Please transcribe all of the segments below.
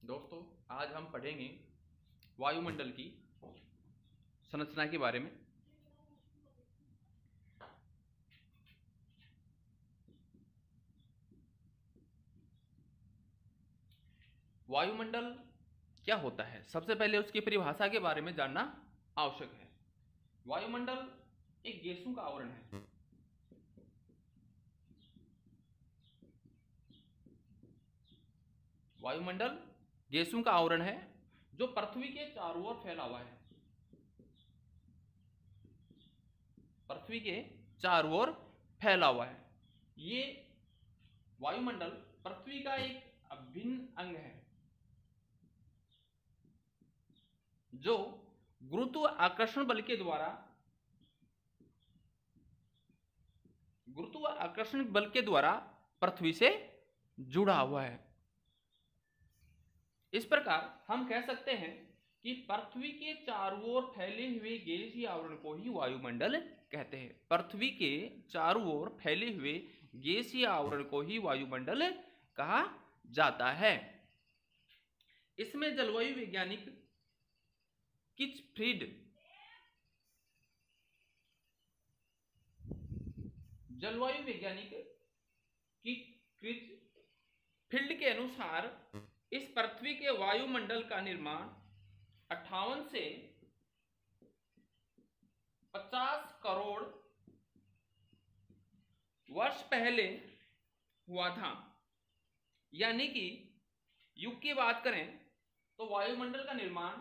दोस्तों, आज हम पढ़ेंगे वायुमंडल की संरचना के बारे में। वायुमंडल क्या होता है, सबसे पहले उसकी परिभाषा के बारे में जानना आवश्यक है। वायुमंडल एक गैसों का आवरण है। वायुमंडल गैसों का आवरण है जो पृथ्वी के चारों ओर फैला हुआ है। पृथ्वी के चारों ओर फैला हुआ है। ये वायुमंडल पृथ्वी का एक अभिन्न अंग है जो गुरुत्वाकर्षण बल के द्वारा पृथ्वी से जुड़ा हुआ है। इस प्रकार हम कह सकते हैं कि पृथ्वी के चारों ओर फैले हुए गैसीय आवरण को ही वायुमंडल कहते हैं। पृथ्वी के चारों ओर फैले हुए गैसीय आवरण को ही वायुमंडल कहा जाता है। इसमें जलवायु वैज्ञानिक किचफ्रीड के अनुसार इस पृथ्वी के वायुमंडल का निर्माण 58 से 50 करोड़ वर्ष पहले हुआ था। यानी कि युग की बात करें तो वायुमंडल का निर्माण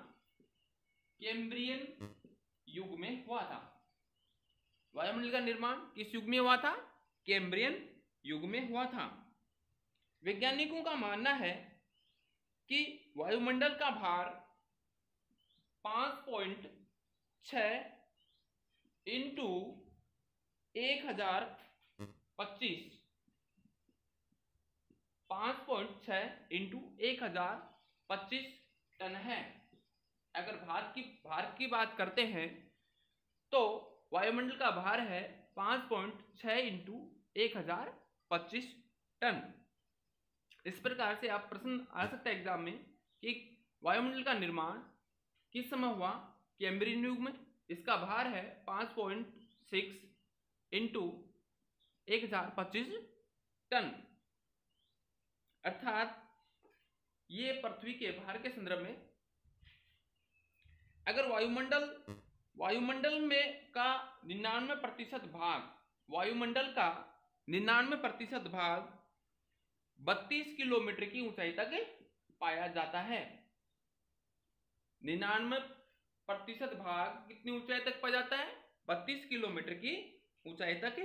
कैम्ब्रियन युग में हुआ था। वायुमंडल का निर्माण किस युग में हुआ था? कैम्ब्रियन युग में हुआ था। वैज्ञानिकों का मानना है कि वायुमंडल का भार 5.6 इंटू 1025 टन है। अगर भार की बात करते हैं तो वायुमंडल का भार है 5.6 इंटू 1025 टन। इस प्रकार से आप प्रश्न आ सकता है एग्जाम में कि वायुमंडल का निर्माण किस समय हुआ? कैम्ब्रियन युग में। इसका भार है 5.6 इंटू 1025 टन। अर्थात ये पृथ्वी के भार के संदर्भ में, अगर वायुमंडल में का 99% भाग, वायुमंडल का 99% भाग 32 किलोमीटर की ऊंचाई तक पाया जाता है। 99% भाग कितनी ऊंचाई तक पाया जाता है? 32 किलोमीटर की ऊंचाई तक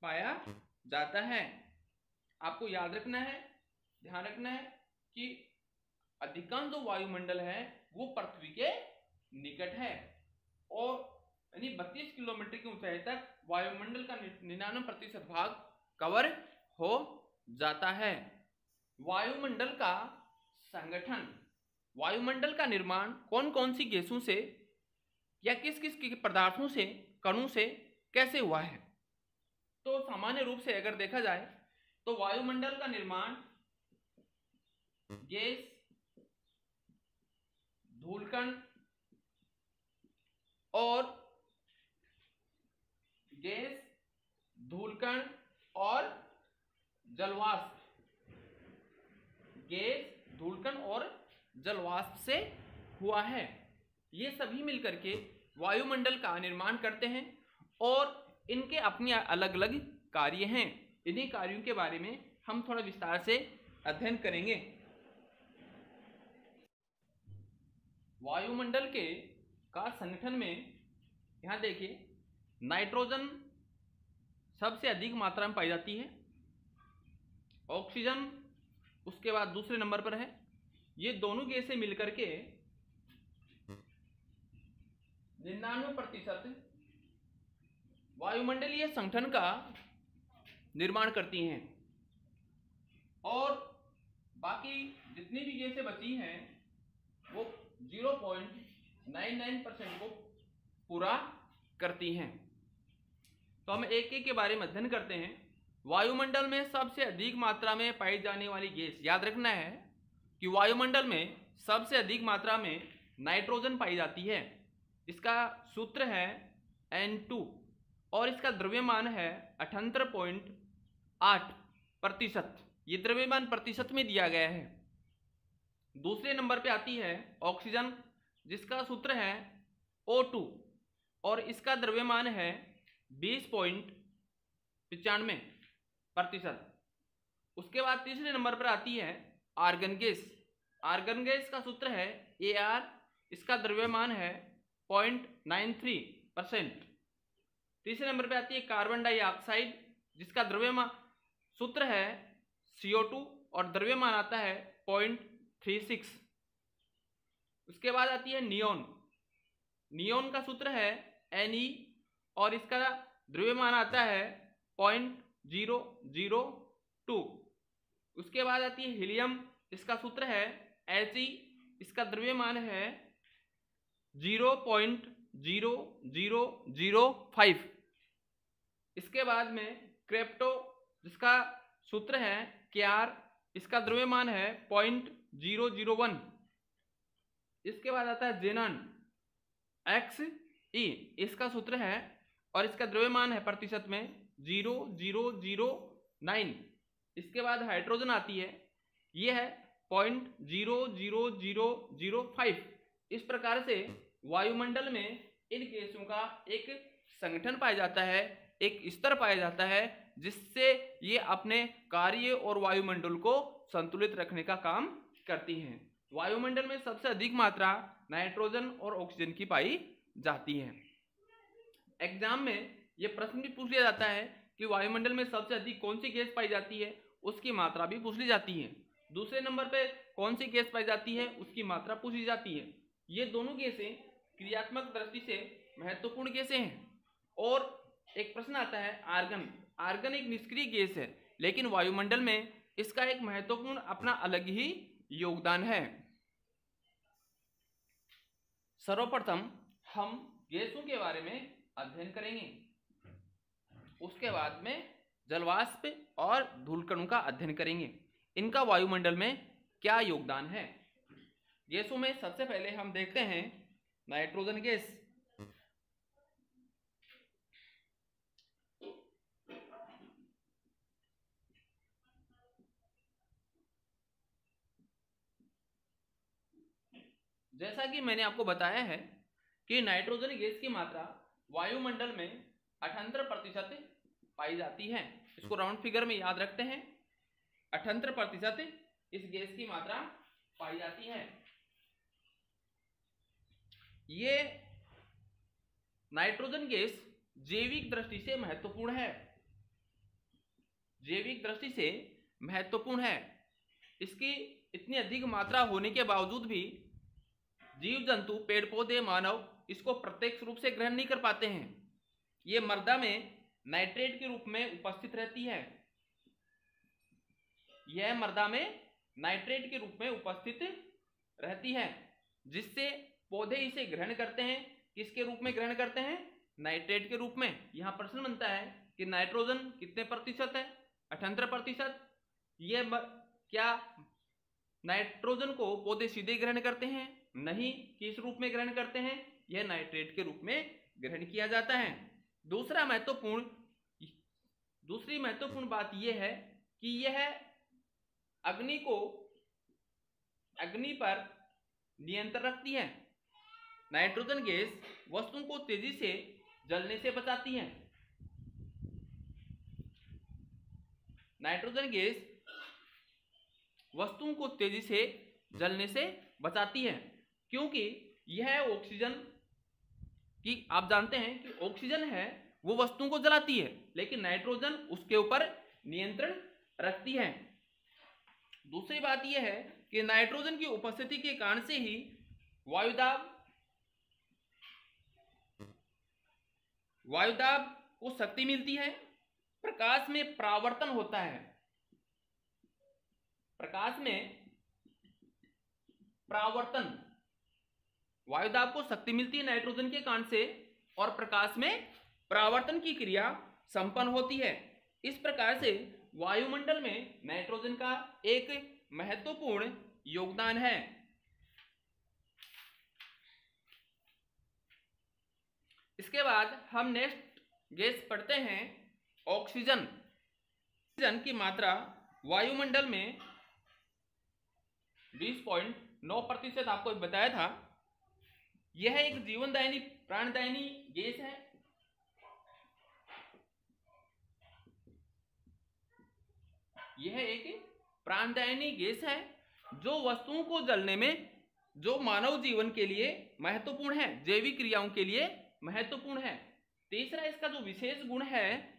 पाया जाता है। आपको याद रखना है, ध्यान रखना है कि अधिकांश जो वायुमंडल है वो पृथ्वी के निकट है और यानी 32 किलोमीटर की ऊंचाई तक वायुमंडल का 99% भाग कवर हो जाता है। वायुमंडल का संगठन, वायुमंडल का निर्माण कौन कौन सी गैसों से या किस किस पदार्थों से, कणों से कैसे हुआ है? तो सामान्य रूप से अगर देखा जाए तो वायुमंडल का निर्माण गैस, धूलकण और जलवाष्प से हुआ है। ये सभी मिलकर के वायुमंडल का निर्माण करते हैं और इनके अपने अलग अलग कार्य हैं। इन्हीं कार्यों के बारे में हम थोड़ा विस्तार से अध्ययन करेंगे। वायुमंडल का संगठन में यहां देखिए, नाइट्रोजन सबसे अधिक मात्रा में पाई जाती है। ऑक्सीजन उसके बाद दूसरे नंबर पर है। ये दोनों गैसें मिलकर के 99% वायुमंडलीय संगठन का निर्माण करती हैं और बाकी जितनी भी गैसें बची हैं वो 0.99% को पूरा करती हैं। तो हम एक एक के बारे में अध्ययन करते हैं। वायुमंडल में सबसे अधिक मात्रा में पाई जाने वाली गैस, याद रखना है कि वायुमंडल में सबसे अधिक मात्रा में नाइट्रोजन पाई जाती है। इसका सूत्र है N2 और इसका द्रव्यमान है 78.8%। ये द्रव्यमान प्रतिशत में दिया गया है। दूसरे नंबर पे आती है ऑक्सीजन, जिसका सूत्र है O2 और इसका द्रव्यमान है 20.95%। उसके बाद तीसरे नंबर पर आती है आर्गन गैस। आर्गन गैस का सूत्र है Ar, इसका द्रव्यमान है 0.93%। तीसरे नंबर पर आती है कार्बन डाइऑक्साइड, जिसका द्रव्यमान सूत्र है CO2 और द्रव्यमान आता है 0.36। उसके बाद आती है नियोन। नियोन का सूत्र है Ne और इसका द्रव्यमान आता है 0.002। उसके बाद आती है हीलियम, इसका सूत्र है He, इसका द्रव्यमान है 0.0005। इसके बाद में क्रिप्टो, जिसका सूत्र है Kr, इसका द्रव्यमान है 0.001। इसके बाद आता है जेनन Xe, इसका सूत्र है और इसका द्रव्यमान है प्रतिशत में 0.009। इसके बाद हाइड्रोजन आती है, ये है 0.00005। इस प्रकार से वायुमंडल में इन गैसों का एक संगठन पाया जाता है, एक स्तर पाया जाता है, जिससे ये अपने कार्य और वायुमंडल को संतुलित रखने का काम करती हैं। वायुमंडल में सबसे अधिक मात्रा नाइट्रोजन और ऑक्सीजन की पाई जाती है। एग्जाम में यह प्रश्न भी पूछ लिया जाता है कि वायुमंडल में सबसे अधिक कौन सी गैस पाई जाती है, उसकी मात्रा भी पूछ ली जाती है। दूसरे नंबर पे कौन सी गैस पाई जाती है, उसकी मात्रा पूछी जाती है। ये दोनों गैसें क्रियात्मक दृष्टि से महत्वपूर्ण गैसें हैं। और एक प्रश्न आता है आर्गन। आर्गन एक निष्क्रिय गैस है, लेकिन वायुमंडल में इसका एक महत्वपूर्ण अपना अलग ही योगदान है। सर्वप्रथम हम गैसों के बारे में अध्ययन करेंगे, उसके बाद में जलवाष्प और धूलकणों का अध्ययन करेंगे। इनका वायुमंडल में क्या योगदान है। गैसों में सबसे पहले हम देखते हैं नाइट्रोजन गैस। जैसा कि मैंने आपको बताया है कि नाइट्रोजन गैस की मात्रा वायुमंडल में 78% पाई जाती है। इसको राउंड फिगर में याद रखते हैं, 78% इस गैस की मात्रा पाई जाती है। ये नाइट्रोजन गैस जैविक दृष्टि से महत्वपूर्ण है। जैविक दृष्टि से महत्वपूर्ण है। इसकी इतनी अधिक मात्रा होने के बावजूद भी जीव जंतु, पेड़ पौधे, मानव इसको प्रत्यक्ष रूप से ग्रहण नहीं कर पाते हैं। ये मृदा में नाइट्रेट के रूप में उपस्थित रहती है। यह मृदा में नाइट्रेट के रूप में उपस्थित रहती है, जिससे पौधे इसे ग्रहण करते हैं। किसके रूप में ग्रहण करते हैं? नाइट्रेट के रूप में। यहां प्रश्न बनता है कि नाइट्रोजन कितने प्रतिशत है? 78%। यह क्या नाइट्रोजन को पौधे सीधे ग्रहण करते हैं? नहीं। किस रूप में ग्रहण करते हैं? यह नाइट्रेट के रूप में ग्रहण किया जाता है। दूसरी महत्वपूर्ण बात यह है कि यह अग्नि पर नियंत्रण रखती है। नाइट्रोजन गैस वस्तुओं को तेजी से जलने से बचाती है। नाइट्रोजन गैस वस्तुओं को तेजी से जलने से बचाती है, क्योंकि यह ऑक्सीजन की, आप जानते हैं कि ऑक्सीजन है वो वस्तुओं को जलाती है, लेकिन नाइट्रोजन उसके ऊपर नियंत्रण रखती है। दूसरी बात यह है कि नाइट्रोजन की उपस्थिति के कारण से ही वायुदाब को शक्ति मिलती है। प्रकाश में परावर्तन होता है। प्रकाश में परावर्तन, वायुदाब को शक्ति मिलती है नाइट्रोजन के कारण से, और प्रकाश में परावर्तन की क्रिया संपन्न होती है। इस प्रकार से वायुमंडल में नाइट्रोजन का एक महत्वपूर्ण योगदान है। इसके बाद हम नेक्स्ट गैस पढ़ते हैं ऑक्सीजन। ऑक्सीजन की मात्रा वायुमंडल में 20.9% आपको बताया था। यह एक जीवनदायिनी प्राणदायिनी गैस है। यह एक प्राणदायिनी गैस है जो वस्तुओं को जलने में, जो मानव जीवन के लिए महत्वपूर्ण है, जैविक क्रियाओं के लिए महत्वपूर्ण है। तीसरा इसका जो विशेष गुण है,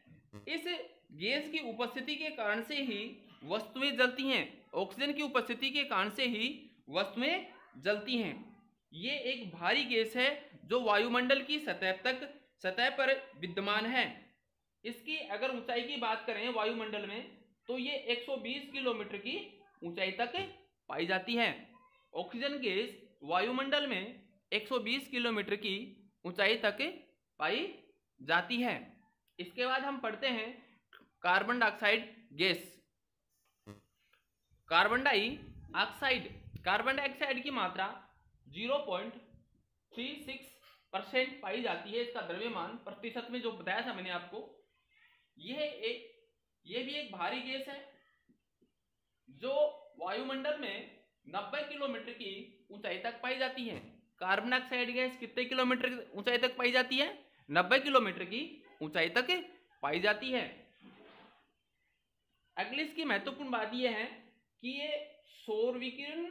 इस गैस की उपस्थिति के कारण से ही वस्तुएं जलती हैं। ऑक्सीजन की उपस्थिति के कारण से ही वस्तुएं जलती हैं। ये एक भारी गैस है जो वायुमंडल की सतह पर विद्यमान है। इसकी अगर ऊंचाई की बात करें वायुमंडल में, तो ये 120 किलोमीटर की ऊंचाई तक पाई जाती है। ऑक्सीजन गैस वायुमंडल में 120 किलोमीटर की ऊंचाई तक पाई जाती है। इसके बाद हम पढ़ते हैं carbon dioxide gas. Carbon dioxide की मात्रा 0.36% पाई जाती है। इसका द्रव्यमान प्रतिशत में जो बताया था मैंने आपको, यह भी एक भारी गैस है जो वायुमंडल में 90 किलोमीटर की ऊंचाई तक पाई जाती है। कार्बन डाइऑक्साइड गैस कितने किलोमीटर ऊंचाई तक पाई जाती है? 90 किलोमीटर की ऊंचाई तक पाई जाती है। अगली इसकी महत्वपूर्ण बात यह है कि ये सौर विकिरण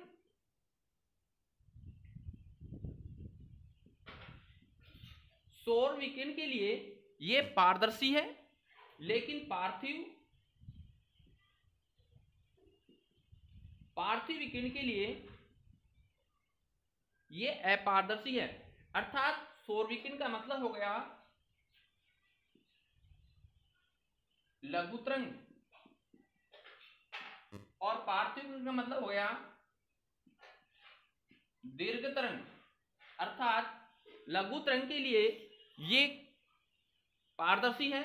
के लिए ये पारदर्शी है, लेकिन पार्थिव विकिरण के लिए ये अपारदर्शी है। अर्थात सौर विकिरण का मतलब हो गया लघु तरंग, और पार्थिव विकिरण का मतलब हो गया दीर्घ तरंग। अर्थात लघु तरंग के लिए ये पारदर्शी है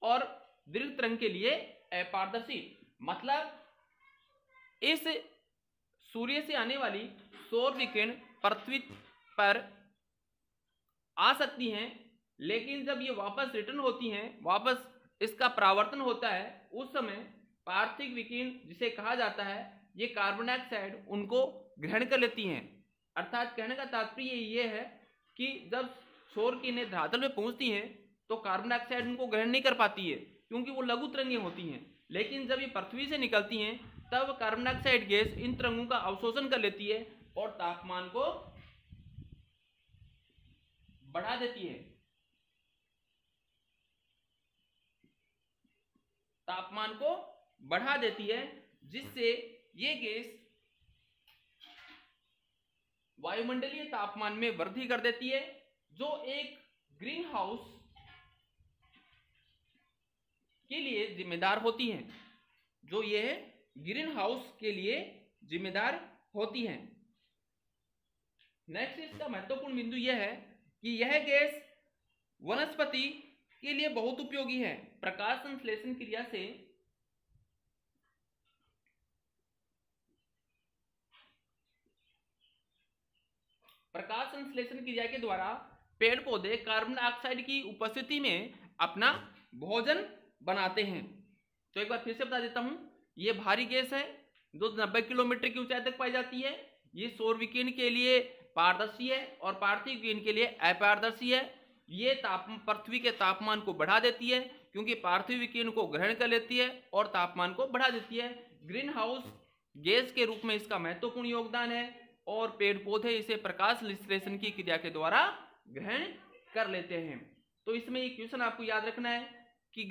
और दीर्घ तरंग के लिए अपारदर्शी। मतलब इस सूर्य से आने वाली सौर विकिरण पृथ्वी पर आ सकती हैं, लेकिन जब ये वापस रिटर्न होती हैं, वापस इसका परावर्तन होता है, उस समय पार्थिव विकिरण जिसे कहा जाता है, ये कार्बन डाइऑक्साइड उनको ग्रहण कर लेती हैं। अर्थात कहने का तात्पर्य ये है कि जब सौर किरणें धरातल में पहुंचती हैं तो कार्बन डाइऑक्साइड उनको ग्रहण नहीं कर पाती है, क्योंकि वो लघु तरंगें होती हैं। लेकिन जब ये पृथ्वी से निकलती हैं तब कार्बन डाइऑक्साइड गैस इन तरंगों का अवशोषण कर लेती है और तापमान को बढ़ा देती है। तापमान को बढ़ा देती है, जिससे ये गैस वायुमंडलीय तापमान में वृद्धि कर देती है, जो एक ग्रीन हाउस के लिए जिम्मेदार होती हैं। जो ये ग्रीन हाउस के लिए जिम्मेदार होती हैं। नेक्स्ट इसका महत्वपूर्ण बिंदु यह है कि यह गैस वनस्पति के लिए बहुत उपयोगी है। प्रकाश संश्लेषण क्रिया से के द्वारा पेड़ पौधे कार्बन डाइऑक्साइड की उपस्थिति में अपना भोजन बनाते हैं। तो एक बार फिर से बता देता हूं, ये भारी गैस है जो 90 किलोमीटर की ऊंचाई तक पाई जाती है। ये सौर विकिरण के लिए पारदर्शी है और पार्थिव विकिरण के लिए अपारदर्शी है। ये पृथ्वी के तापमान को बढ़ा देती है, क्योंकि पार्थिव विकिरण को ग्रहण कर लेती है और तापमान को बढ़ा देती है। ग्रीन हाउस गैस के रूप में इसका महत्वपूर्ण योगदान है और पेड़ पौधे इसे प्रकाश संश्लेषण की क्रिया के द्वारा ग्रहण कर लेते हैं। तो इसमें एक क्वेश्चन आपको याद रखना है कि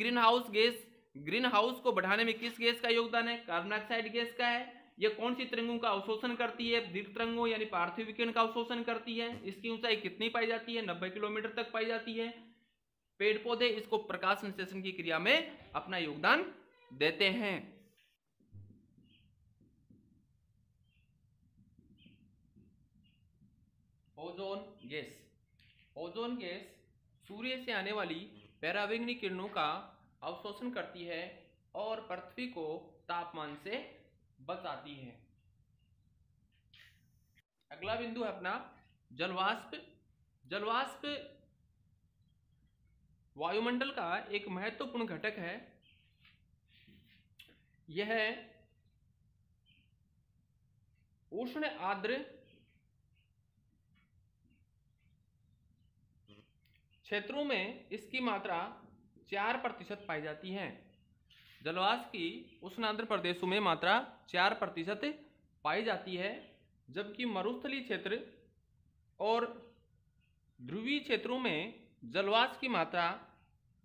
ग्रीन हाउस को बढ़ाने में किस गैस का योगदान है? कार्बन डाइऑक्साइड गैस का है। यह कौन सी तरंगों का अवशोषण करती है? दीर्घ तरंगों यानी पार्थिव विकिरण का अवशोषण करती है। इसकी ऊंचाई कितनी पाई जाती है? 90 किलोमीटर तक पाई जाती है। पेड़ पौधे इसको प्रकाश संश्लेषण की क्रिया में अपना योगदान देते हैं। ओजोन गैस सूर्य से आने वाली पराबैंगनी किरणों का अवशोषण करती है और पृथ्वी को तापमान से बचाती है। अगला बिंदु है अपना जलवाष्प। जलवाष्प वायुमंडल का एक महत्वपूर्ण घटक है। यह उष्ण आर्द्र क्षेत्रों में इसकी मात्रा 4% पाई जाती है। जलवाष्प की उष्ण आर्द्र प्रदेशों में मात्रा 4% पाई जाती है, जबकि मरुस्थलीय क्षेत्र और ध्रुवीय क्षेत्रों में जलवाष्प की मात्रा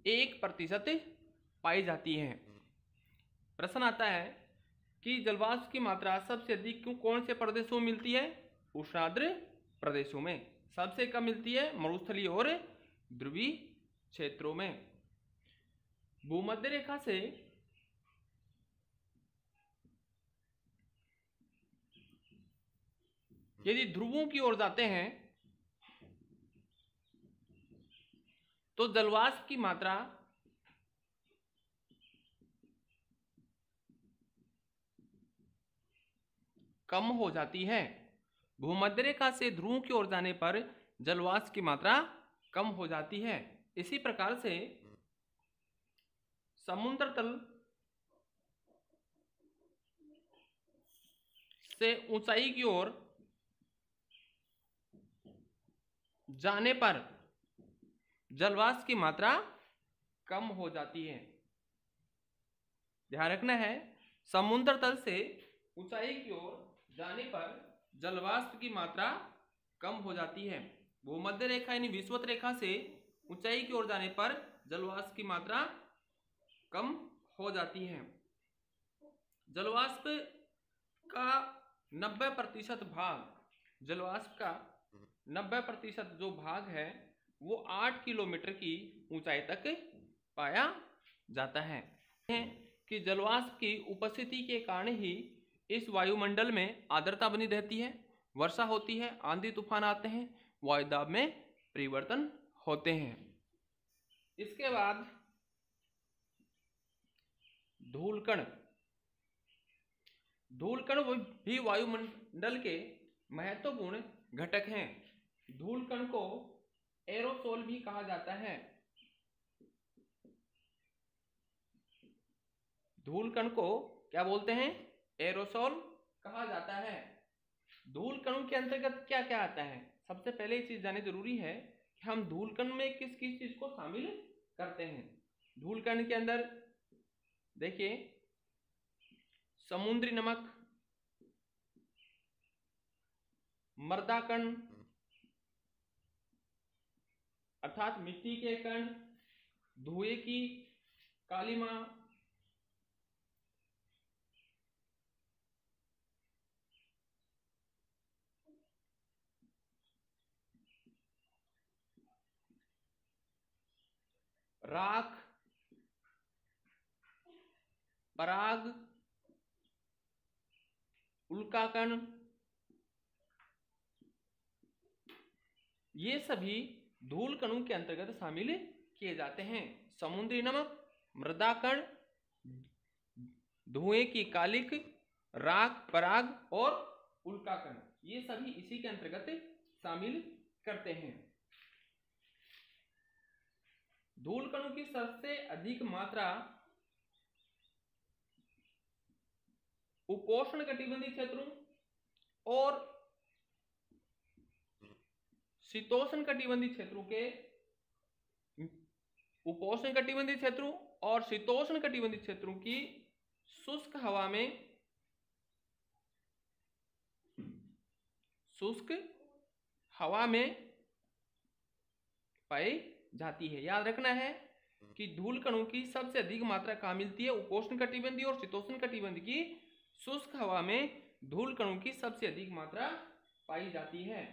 1% पाई जाती है। प्रश्न आता है कि जलवाष्प की मात्रा सबसे अधिक कौन से प्रदेशों में मिलती है? उष्ण आर्द्र प्रदेशों में। सबसे कम मिलती है मरुस्थलीय और ध्रुवीय क्षेत्रों में। भूमध्य रेखा से यदि ध्रुवों की ओर जाते हैं तो जलवाष्प की मात्रा कम हो जाती है। भूमध्य रेखा से ध्रुवों की ओर जाने पर जलवाष्प की मात्रा कम हो जाती है। इसी प्रकार से समुद्र तल से ऊंचाई की ओर जाने पर जलवाष्प की मात्रा कम हो जाती है। ध्यान रखना है, समुद्र तल से ऊंचाई की ओर जाने पर जलवाष्प की मात्रा कम हो जाती है। भूमध्य रेखा यानी विषुवत रेखा से ऊंचाई की ओर जाने पर जलवाष्प की मात्रा कम हो जाती है। जलवाष्प का 90% भाग, जलवाष्प का 90% जो भाग है वो 8 किलोमीटर की ऊंचाई तक पाया जाता है। कि जलवाष्प की उपस्थिति के कारण ही इस वायुमंडल में आर्द्रता बनी रहती है, वर्षा होती है, आंधी तूफान आते हैं, वायुदाब में परिवर्तन होते हैं। इसके बाद धूलकण। धूलकण भी वायुमंडल के महत्वपूर्ण घटक हैं। धूलकण को एरोसोल भी कहा जाता है। धूलकण को क्या बोलते हैं? एरोसोल कहा जाता है। धूलकणों के अंतर्गत क्या क्या आता है? सबसे पहले ये चीज जाननी जरूरी है कि हम धूलकण में किस किस चीज को शामिल करते हैं। धूलकण के अंदर देखिए, समुद्री नमक, मृदा कण अर्थात मिट्टी के कण, धुएं की कालिमा, राख, पराग, उल्काकण, ये सभी धूलकणों के अंतर्गत शामिल किए जाते हैं। समुद्री नमक, मृदा कण, धुएं की कालिक, राख, पराग और उल्काकण, ये सभी इसी के अंतर्गत शामिल करते हैं। धूलकणों की सबसे अधिक मात्रा उपोष्ण कटिबंधीय क्षेत्रों और शीतोष्ण कटिबंधीय क्षेत्रों के, उपोष्ण कटिबंधीय क्षेत्रों और शीतोष्ण कटिबंधीय क्षेत्रों की शुष्क हवा में पाई जाती है। याद रखना है कि धूलकणों की सबसे अधिक मात्रा कहाँ मिलती है? उपोष्ण कटिबंधीय और शीतोष्ण कटिबंधीय की शुष्क हवा में धूलकणों की सबसे अधिक मात्रा पाई जाती है।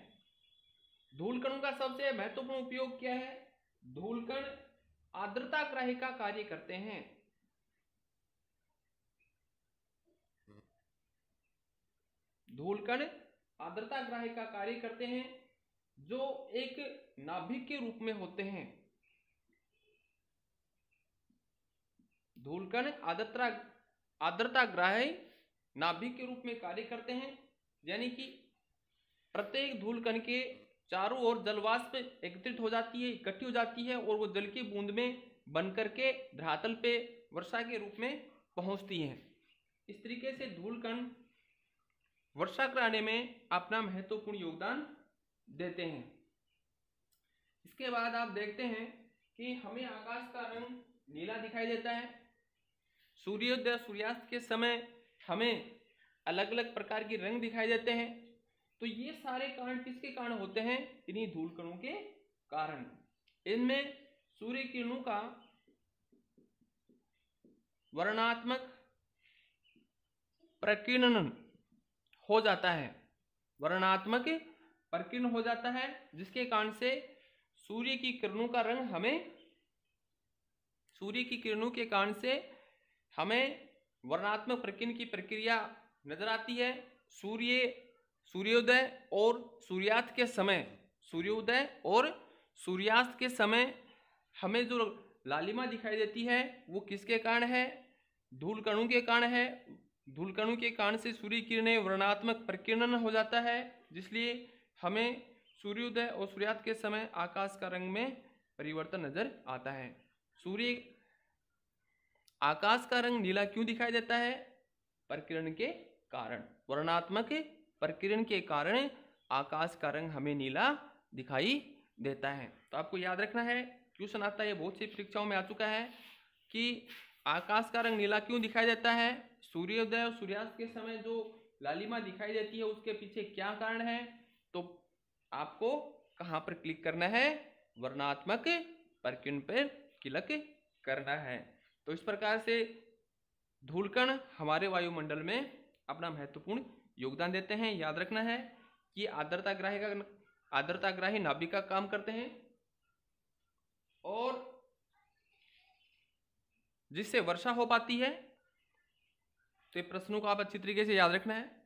धूलकणों का सबसे महत्वपूर्ण उपयोग क्या है? धूलकण आर्द्रताग्राही का कार्य करते हैं। धूलकण आर्द्रताग्राही का कार्य करते हैं, जो एक नाभिक के रूप में होते हैं। धूलकण आर्द्रताग्राही नाभिक के रूप में कार्य करते हैं, यानी कि प्रत्येक धूल कण के चारों ओर जलवाष्प एकत्रित हो जाती है, इकट्ठी हो जाती है और वो जल की बूंद में बन करके धरातल पे वर्षा के रूप में पहुंचती है। इस तरीके से धूल कण वर्षा कराने में अपना महत्वपूर्ण योगदान देते हैं। इसके बाद आप देखते हैं कि हमें आकाश का रंग नीला दिखाई देता है। सूर्योदय सूर्यास्त के समय हमें अलग अलग प्रकार के रंग दिखाई देते हैं। तो ये सारे कारण किसके कारण होते हैं? इन्हीं धूल कणों के कारण। इनमें सूर्य किरणों का वर्णनात्मक प्रकीर्णन हो जाता है, वर्णनात्मक प्रकीर्णन हो जाता है, जिसके कारण से सूर्य की किरणों का रंग हमें, सूर्य की किरणों के कारण से हमें वर्णनात्मक प्रकीर्णन की प्रक्रिया नजर आती है। सूर्योदय और सूर्यास्त के समय, सूर्योदय और सूर्यास्त के समय हमें जो लालिमा दिखाई देती है वो किसके कारण है? धूल कणों के कारण है। धूल कणों के कारण से सूर्य किरणें वर्णनात्मक प्रकीर्णन हो जाता है, जिसलिए हमें सूर्योदय और सूर्यास्त के समय आकाश का रंग में परिवर्तन नजर आता है। आकाश का रंग नीला क्यों दिखाई देता है? प्रकीर्णन के कारण, वर्णनात्मक प्रकीर्णन के कारण आकाश का रंग हमें नीला दिखाई देता है। तो आपको याद रखना है, क्वेश्चन आता है, बहुत सी परीक्षाओं में आ चुका है कि आकाश का रंग नीला क्यों दिखाई देता है, सूर्योदय और सूर्यास्त के समय जो लालिमा दिखाई देती है उसके पीछे क्या कारण है। तो आपको कहाँ पर क्लिक करना है? वर्णनात्मक प्रकीर्णन पर क्लिक करना है। तो इस प्रकार से धूलकण हमारे वायुमंडल में अपना महत्वपूर्ण योगदान देते हैं। याद रखना है कि आर्द्रताग्राही नाभिक का काम करते हैं और जिससे वर्षा हो पाती है। तो ये प्रश्नों को आप अच्छी तरीके से याद रखना है।